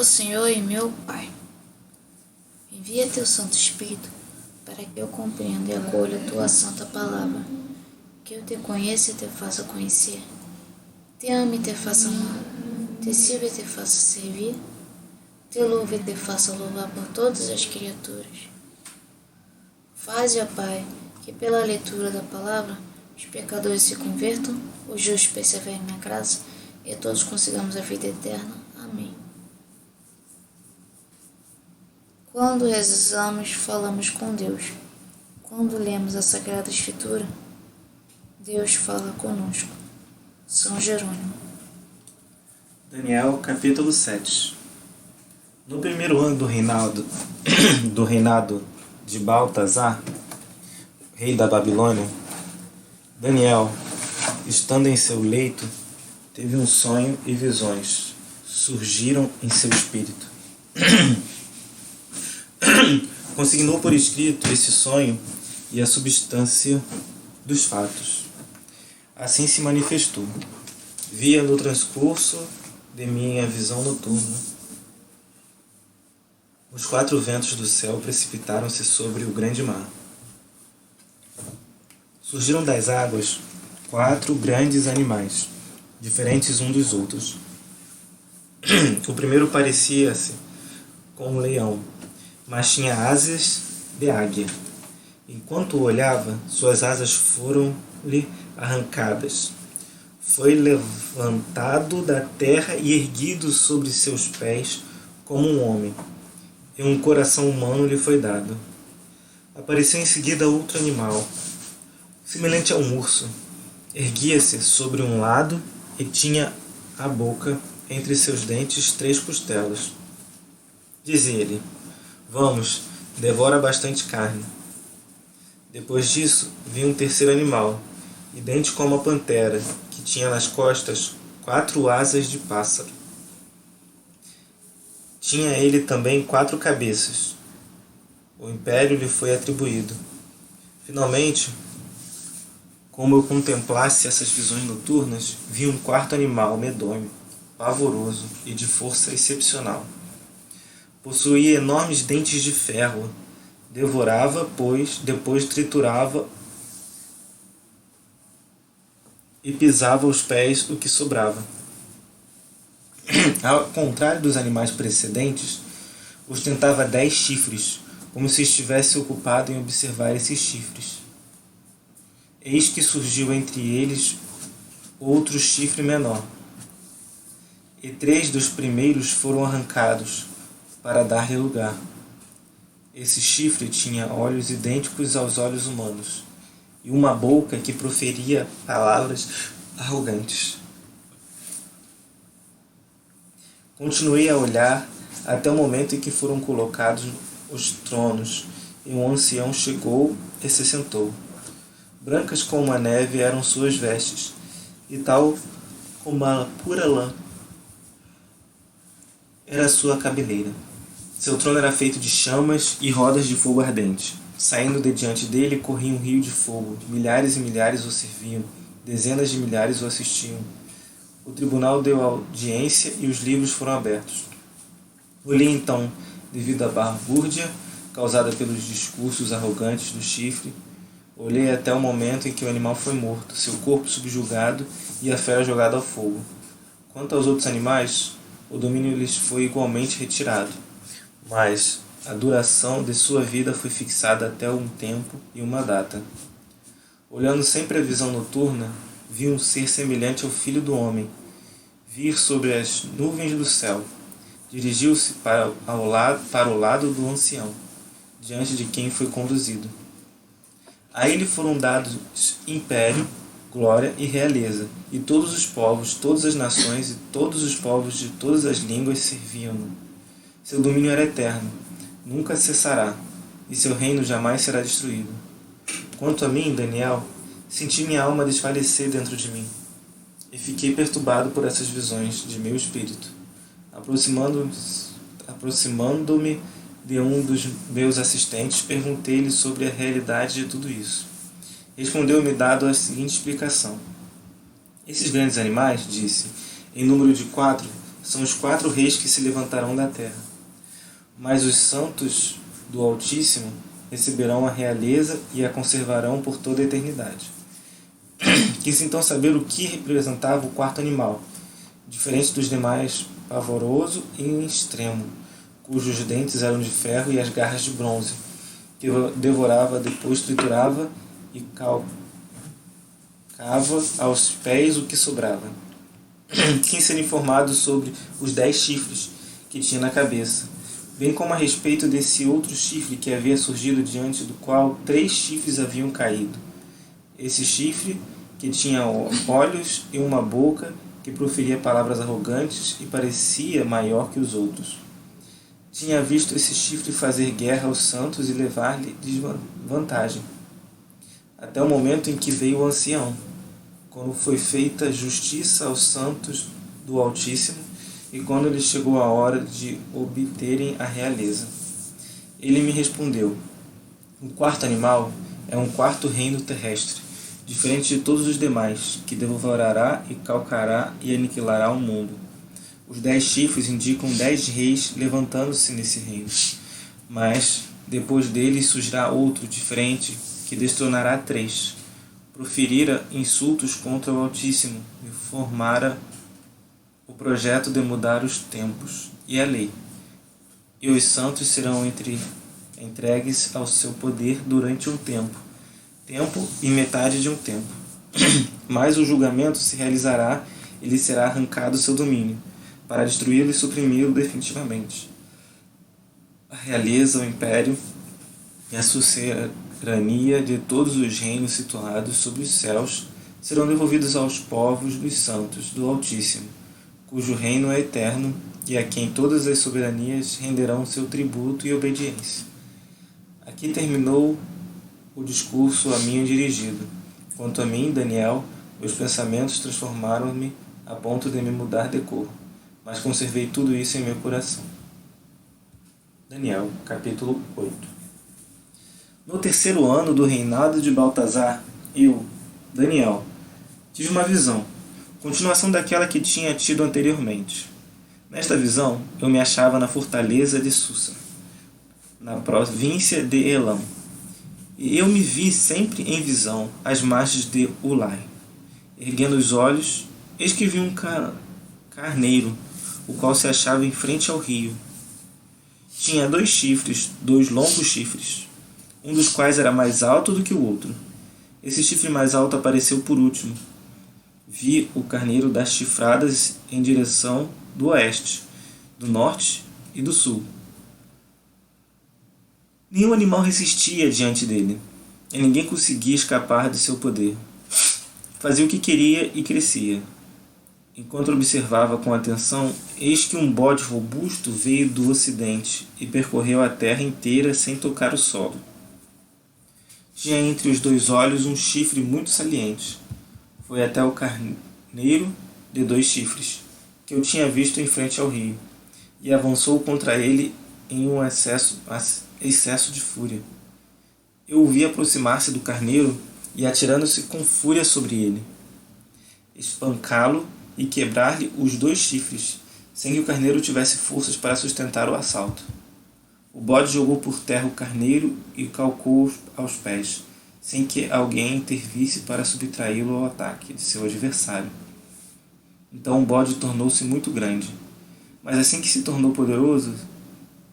meu Senhor e meu Pai, envia teu Santo Espírito para que eu compreenda e acolha a tua santa palavra, que eu te conheça e te faça conhecer, te ame e te faça amar, te sirva e te faça servir, te louve e te faça louvar por todas as criaturas. Faze, ó Pai, que pela leitura da palavra os pecadores se convertam, os justos perseverem na graça e todos consigamos a vida eterna. Amém. Quando rezamos, falamos com Deus. Quando lemos a Sagrada Escritura, Deus fala conosco. São Jerônimo. Daniel, capítulo 7. No primeiro ano do reinado de Baltazar, rei da Babilônia, Daniel, estando em seu leito, teve um sonho e visões surgiram em seu espírito. Consignou por escrito esse sonho e a substância dos fatos. Assim se manifestou. Via no transcurso de minha visão noturna, os 4 ventos do céu precipitaram-se sobre o grande mar. Surgiram das águas 4 grandes animais, diferentes uns dos outros. O primeiro parecia-se com um leão, mas tinha asas de águia. Enquanto o olhava, suas asas foram-lhe arrancadas. Foi levantado da terra e erguido sobre seus pés como um homem, e um coração humano lhe foi dado. Apareceu em seguida outro animal, semelhante a um urso. Erguia-se sobre um lado e tinha a boca entre seus dentes 3 costelas. Dizia-lhe: vamos, devora bastante carne. Depois disso, vi um terceiro animal, idêntico a uma pantera, que tinha nas costas 4 asas de pássaro. Tinha ele também 4 cabeças. O império lhe foi atribuído. Finalmente, como eu contemplasse essas visões noturnas, vi um 4º animal medonho, pavoroso e de força excepcional. Possuía enormes dentes de ferro. Devorava, pois, depois triturava e pisava aos pés o que sobrava. Ao contrário dos animais precedentes, ostentava 10 chifres, como se estivesse ocupado em observar esses chifres. Eis que surgiu entre eles outro chifre menor, e 3 dos primeiros foram arrancados, para dar-lhe lugar. Esse chifre tinha olhos idênticos aos olhos humanos, e uma boca que proferia palavras arrogantes. Continuei a olhar até o momento em que foram colocados os tronos, e um ancião chegou e se sentou. Brancas como a neve eram suas vestes, e tal como a pura lã era sua cabeleira. Seu trono era feito de chamas e rodas de fogo ardente. Saindo de diante dele corria um rio de fogo. Milhares e milhares o serviam, dezenas de milhares o assistiam. O tribunal deu audiência e os livros foram abertos. Olhei então, devido à balbúrdia causada pelos discursos arrogantes do chifre, olhei até o momento em que o animal foi morto, seu corpo subjugado e a fera jogada ao fogo. Quanto aos outros animais, o domínio lhes foi igualmente retirado, mas a duração de sua vida foi fixada até um tempo e uma data. Olhando sempre a visão noturna, vi um ser semelhante ao Filho do Homem vir sobre as nuvens do céu. Dirigiu-se para o lado do ancião, diante de quem foi conduzido. A ele foram dados império, glória e realeza, e todos os povos, todas as nações e todos os povos de todas as línguas serviam-no. Seu domínio era eterno, nunca cessará, e seu reino jamais será destruído. Quanto a mim, Daniel, senti minha alma desfalecer dentro de mim, e fiquei perturbado por essas visões de meu espírito. Aproximando-me de um dos meus assistentes, perguntei-lhe sobre a realidade de tudo isso. Respondeu-me dado a seguinte explicação: esses grandes animais, disse, em número de 4, são os 4 reis que se levantarão da terra. Mas os santos do Altíssimo receberão a realeza e a conservarão por toda a eternidade. Quis então saber o que representava o 4º animal, diferente dos demais, pavoroso e em extremo, cujos dentes eram de ferro e as garras de bronze, que devorava, depois triturava e calcava aos pés o que sobrava. Quis ser informado sobre os 10 chifres que tinha na cabeça, bem como a respeito desse outro chifre que havia surgido, diante do qual 3 chifres haviam caído. Esse chifre que tinha olhos e uma boca, que proferia palavras arrogantes e parecia maior que os outros. Tinha visto esse chifre fazer guerra aos santos e levar-lhe desvantagem, até o momento em que veio o ancião, quando foi feita justiça aos santos do Altíssimo e quando lhe chegou a hora de obterem a realeza. Ele me respondeu: o 4º animal é um 4º reino terrestre, diferente de todos os demais, que devorará e calcará e aniquilará o mundo. Os 10 chifres indicam 10 reis levantando-se nesse reino. Mas, depois deles surgirá outro, diferente, que destronará 3. Proferira insultos contra o Altíssimo e formara o projeto de mudar os tempos e a lei. E os santos serão entregues ao seu poder durante um tempo e metade de um tempo. Mas o julgamento se realizará e lhe será arrancado seu domínio, para destruí-lo e suprimi-lo definitivamente. A realeza, o império e a suzerania de todos os reinos situados sob os céus serão devolvidos aos povos dos santos do Altíssimo, cujo reino é eterno e a quem todas as soberanias renderão seu tributo e obediência. Aqui terminou o discurso a mim dirigido. Quanto a mim, Daniel, meus pensamentos transformaram-me a ponto de me mudar de cor, mas conservei tudo isso em meu coração. Daniel, capítulo 8. No 3º ano do reinado de Baltazar, eu, Daniel, tive uma visão, continuação daquela que tinha tido anteriormente. Nesta visão, eu me achava na fortaleza de Susa, na província de Elam, e eu me vi sempre em visão às margens de Ulai. Erguendo os olhos, eis que vi um carneiro, o qual se achava em frente ao rio. Tinha 2 chifres, 2 longos chifres, um dos quais era mais alto do que o outro. Esse chifre mais alto apareceu por último. Vi o carneiro dar chifradas em direção do oeste, do norte e do sul. Nenhum animal resistia diante dele, e ninguém conseguia escapar de seu poder. Fazia o que queria e crescia. Enquanto observava com atenção, eis que um bode robusto veio do ocidente e percorreu a terra inteira sem tocar o solo. Tinha entre os 2 olhos um chifre muito saliente. Foi até o carneiro de 2 chifres, que eu tinha visto em frente ao rio, e avançou contra ele em um excesso de fúria. Eu o vi aproximar-se do carneiro e atirando-se com fúria sobre ele, espancá-lo e quebrar-lhe os 2 chifres, sem que o carneiro tivesse forças para sustentar o assalto. O bode jogou por terra o carneiro e calcou aos pés, sem que alguém intervisse para subtraí-lo ao ataque de seu adversário. Então o bode tornou-se muito grande, mas assim que se tornou poderoso,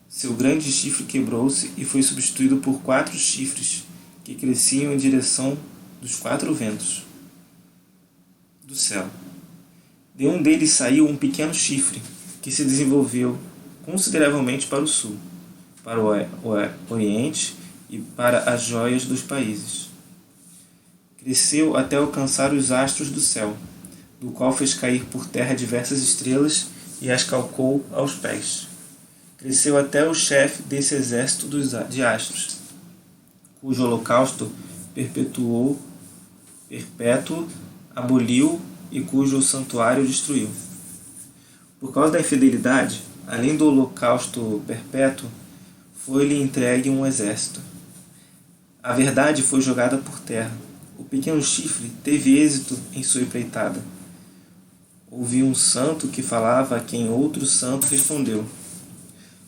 seu grande chifre quebrou-se e foi substituído por 4 chifres que cresciam em direção dos 4 ventos do céu. De um deles saiu um pequeno chifre que se desenvolveu consideravelmente para o sul, para o oriente e para as joias dos países. Cresceu até alcançar os astros do céu, do qual fez cair por terra diversas estrelas e as calcou aos pés. Cresceu até o chefe desse exército de astros, cujo holocausto perpétuo aboliu e cujo santuário destruiu. Por causa da infidelidade, além do holocausto perpétuo, foi-lhe entregue um exército. A verdade foi jogada por terra. O pequeno chifre teve êxito em sua empreitada. Ouvi um santo que falava a quem outro santo respondeu: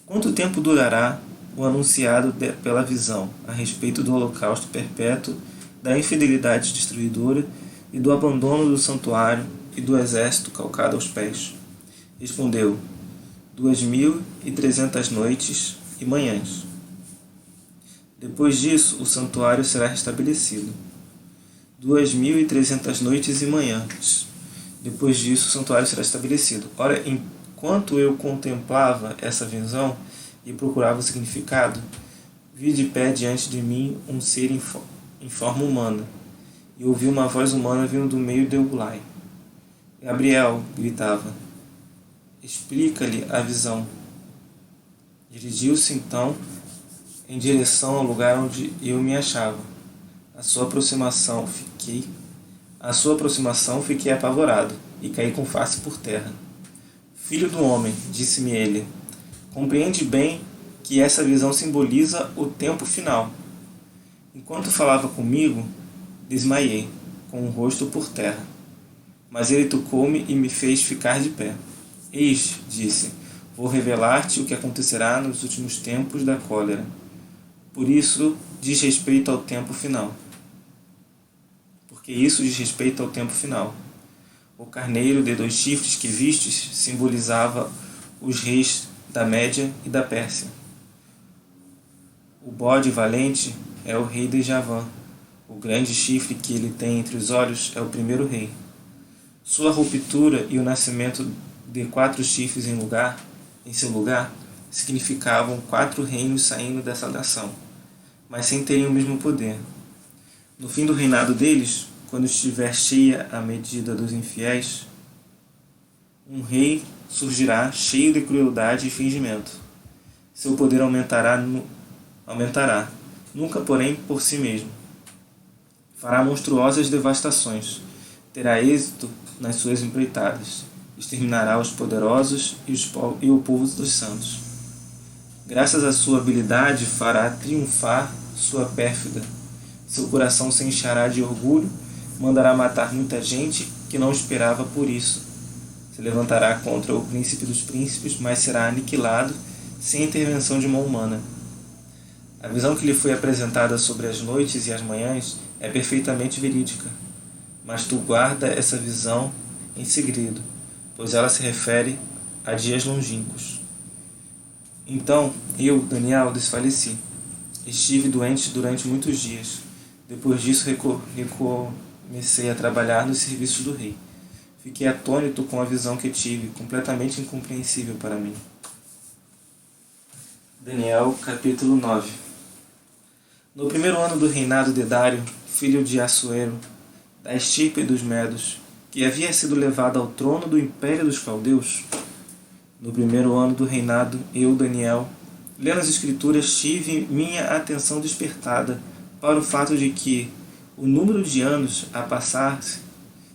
quanto tempo durará o anunciado pela visão a respeito do holocausto perpétuo, da infidelidade destruidora e do abandono do santuário e do exército calcado aos pés? Respondeu: 2300 noites e manhãs. Depois disso, o santuário será restabelecido. 2300 noites e manhãs. Depois disso, o santuário será estabelecido. Ora, enquanto eu contemplava essa visão e procurava o significado, vi de pé diante de mim um ser em forma humana, e ouvi uma voz humana vindo do meio de Eulai. Gabriel, gritava, explica-lhe a visão. Dirigiu-se então em direção ao lugar onde eu me achava. À sua aproximação fiquei apavorado e caí com face por terra. Filho do homem, disse-me ele, compreende bem que essa visão simboliza o tempo final. Enquanto falava comigo, desmaiei, com o rosto por terra. Mas ele tocou-me e me fez ficar de pé. Eis, disse, vou revelar-te o que acontecerá nos últimos tempos da cólera. Por isso diz respeito ao tempo final. Porque isso diz respeito ao tempo final. O carneiro de 2 chifres que vistes simbolizava os reis da Média e da Pérsia. O bode valente é o rei de Javã. O grande chifre que ele tem entre os olhos é o primeiro rei. Sua ruptura e o nascimento de 4 chifres em seu lugar, significavam 4 reinos saindo dessa nação, mas sem terem o mesmo poder. No fim do reinado deles, quando estiver cheia a medida dos infiéis, um rei surgirá cheio de crueldade e fingimento. Seu poder aumentará, nunca porém por si mesmo. Fará monstruosas devastações, terá êxito nas suas empreitadas, exterminará os poderosos e o povo dos santos. Graças à sua habilidade fará triunfar sua pérfida. Seu coração se enchará de orgulho, mandará matar muita gente que não esperava por isso. Se levantará contra o príncipe dos príncipes, mas será aniquilado sem intervenção de mão humana. A visão que lhe foi apresentada sobre as noites e as manhãs é perfeitamente verídica, mas tu guarda essa visão em segredo, pois ela se refere a dias longínquos. Então eu, Daniel, desfaleci. Estive doente durante muitos dias. Depois disso comecei a trabalhar nos serviços do rei. Fiquei atônito com a visão que tive, completamente incompreensível para mim. Daniel, capítulo 9. No primeiro ano do reinado de Dário, filho de Assuero, da estirpe dos Medos, que havia sido levado ao trono do Império dos Caldeus, no primeiro ano do reinado, eu, Daniel, lendo as Escrituras, tive minha atenção despertada para o fato de que o número de anos a passar-se,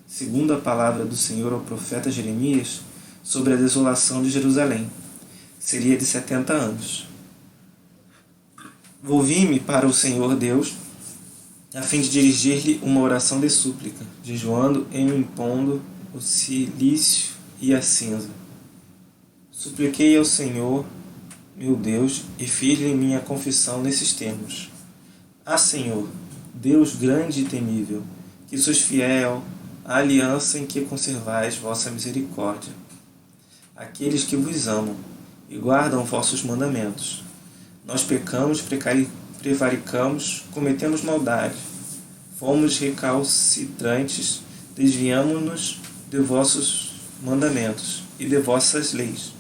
segundo a palavra do Senhor ao profeta Jeremias, sobre a desolação de Jerusalém, seria de 70 anos. Volvi-me para o Senhor Deus, a fim de dirigir-lhe uma oração de súplica, jejuando e me impondo o cilício e a cinza. Supliquei ao Senhor, meu Deus, e fiz-lhe minha confissão nesses termos. Ah, Senhor, Deus grande e temível, que sois fiel à aliança em que conservais vossa misericórdia. Aqueles que vos amam e guardam vossos mandamentos. Nós pecamos, prevaricamos, cometemos maldade. Fomos recalcitrantes, desviamo-nos de vossos mandamentos e de vossas leis.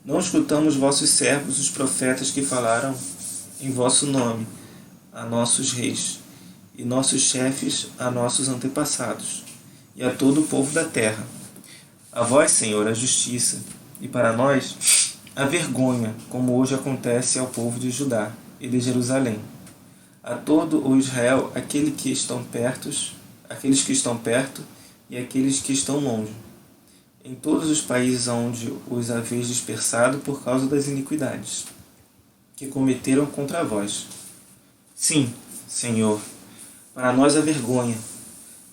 Não escutamos vossos servos, os profetas que falaram em vosso nome a nossos reis, e nossos chefes a nossos antepassados, e a todo o povo da terra. A vós, Senhor, a justiça, e para nós a vergonha, como hoje acontece ao povo de Judá e de Jerusalém. A todo o Israel, aqueles que estão perto e aqueles que estão longe, em todos os países onde os haveis dispersado por causa das iniquidades que cometeram contra vós. Sim, Senhor, para nós a vergonha,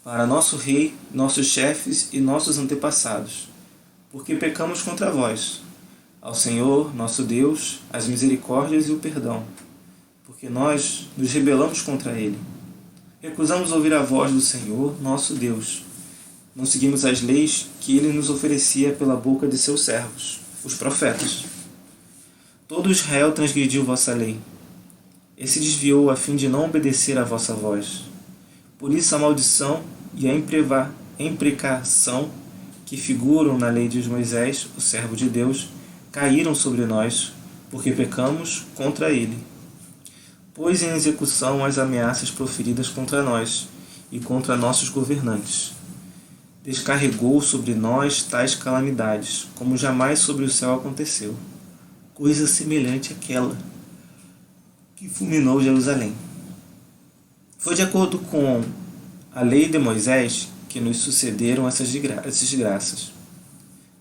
para nosso rei, nossos chefes e nossos antepassados, porque pecamos contra vós. Ao Senhor, nosso Deus, as misericórdias e o perdão, porque nós nos rebelamos contra Ele. Recusamos ouvir a voz do Senhor, nosso Deus. Não seguimos as leis que Ele nos oferecia pela boca de seus servos, os profetas. Todo Israel transgrediu vossa lei, e se desviou a fim de não obedecer à vossa voz. Por isso a maldição e a imprecação que figuram na lei de Moisés, o servo de Deus, caíram sobre nós, porque pecamos contra ele. Pôs em execução as ameaças proferidas contra nós e contra nossos governantes. Descarregou sobre nós tais calamidades, como jamais sobre o céu aconteceu, coisa semelhante àquela que fulminou Jerusalém. Foi de acordo com a lei de Moisés que nos sucederam essas desgraças.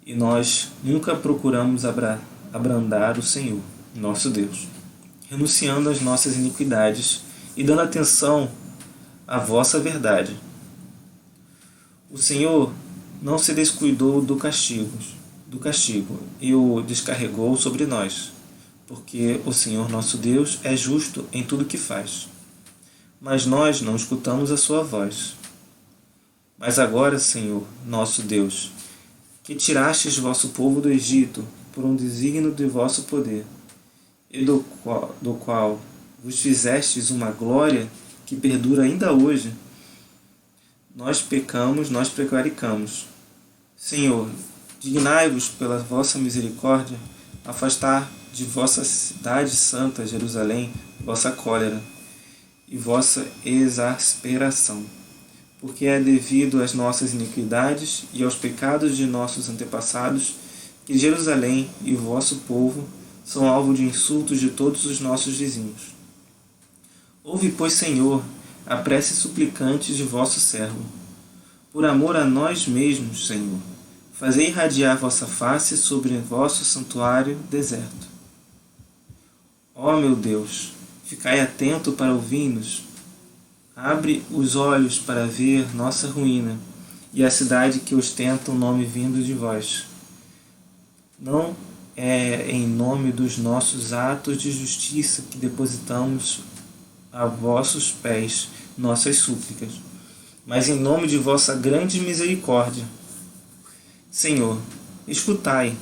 E nós nunca procuramos abrandar o Senhor, nosso Deus, renunciando às nossas iniquidades e dando atenção à vossa verdade. O Senhor não se descuidou do castigo e o descarregou sobre nós, porque o Senhor nosso Deus é justo em tudo que faz. Mas nós não escutamos a sua voz. Mas agora, Senhor, nosso Deus, que tirastes vosso povo do Egito por um desígnio de vosso poder, e do qual vos fizestes uma glória que perdura ainda hoje, nós pecamos, nós prevaricamos. Senhor, dignai-vos pela vossa misericórdia afastar de vossa cidade santa, Jerusalém, vossa cólera e vossa exasperação, porque é devido às nossas iniquidades e aos pecados de nossos antepassados que Jerusalém e o vosso povo são alvo de insultos de todos os nossos vizinhos. Ouve, pois, Senhor, a prece suplicante de vosso servo. Por amor a nós mesmos, Senhor, fazei irradiar vossa face sobre vosso santuário deserto. Ó meu Deus, ficai atento para ouvir-nos. Abre os olhos para ver nossa ruína e a cidade que ostenta o nome vindo de vós. Não é em nome dos nossos atos de justiça que depositamos a vossos pés nossas súplicas, mas em nome de vossa grande misericórdia. Senhor, escutai.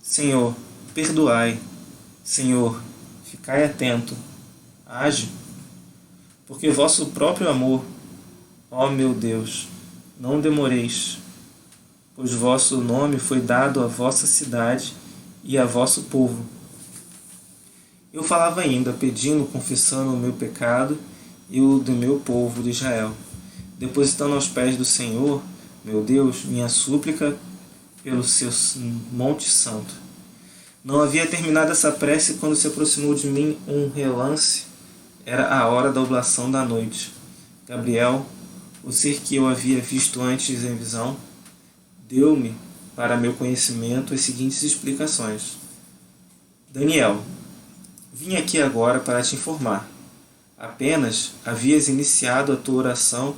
Senhor, perdoai. Senhor, ficai atento. Age. Porque vosso próprio amor, ó meu Deus, não demoreis, pois vosso nome foi dado à vossa cidade e a vosso povo. Eu falava ainda, pedindo, confessando o meu pecado e o do meu povo de Israel, depositando aos pés do Senhor, meu Deus, minha súplica pelo seu monte santo. Não havia terminado essa prece quando se aproximou de mim um relance. Era a hora da oblação da noite. Gabriel, o ser que eu havia visto antes em visão, deu-me, para meu conhecimento, as seguintes explicações. Daniel, vim aqui agora para te informar. Apenas havias iniciado a tua oração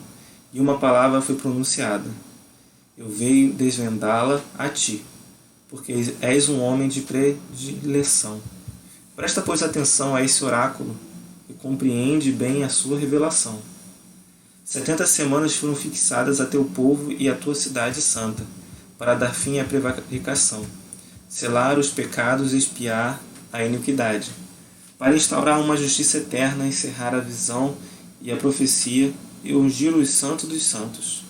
e uma palavra foi pronunciada. Eu veio desvendá-la a ti, porque és um homem de predileção. Presta, pois, atenção a esse oráculo e compreende bem a sua revelação. 70 semanas foram fixadas a teu povo e a tua cidade santa, para dar fim à prevaricação, selar os pecados e expiar a iniquidade, para instaurar uma justiça eterna, encerrar a visão e a profecia e ungir os santos dos santos.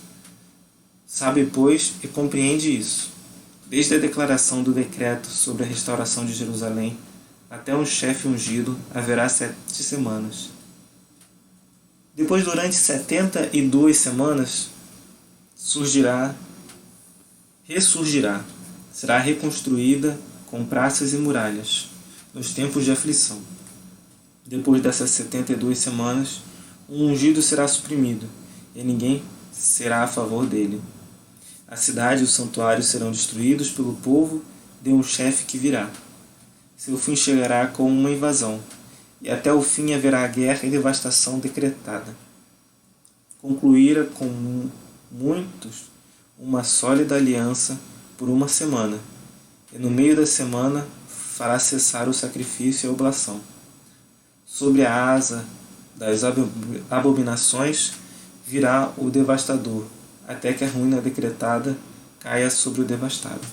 Sabe, pois, e compreende isso. Desde a declaração do decreto sobre a restauração de Jerusalém até um chefe ungido haverá 7 semanas. Depois, durante 72 semanas, ressurgirá, será reconstruída com praças e muralhas, nos tempos de aflição. Depois dessas 72 semanas, o ungido será suprimido, e ninguém será a favor dele. A cidade e o santuário serão destruídos pelo povo de um chefe que virá. Seu fim chegará com uma invasão, e até o fim haverá guerra e devastação decretada. concluíra com muitos uma sólida aliança por uma semana, e no meio da semana fará cessar o sacrifício e a oblação. Sobre a asa das abominações virá o devastador, até que a ruína decretada caia sobre o devastado.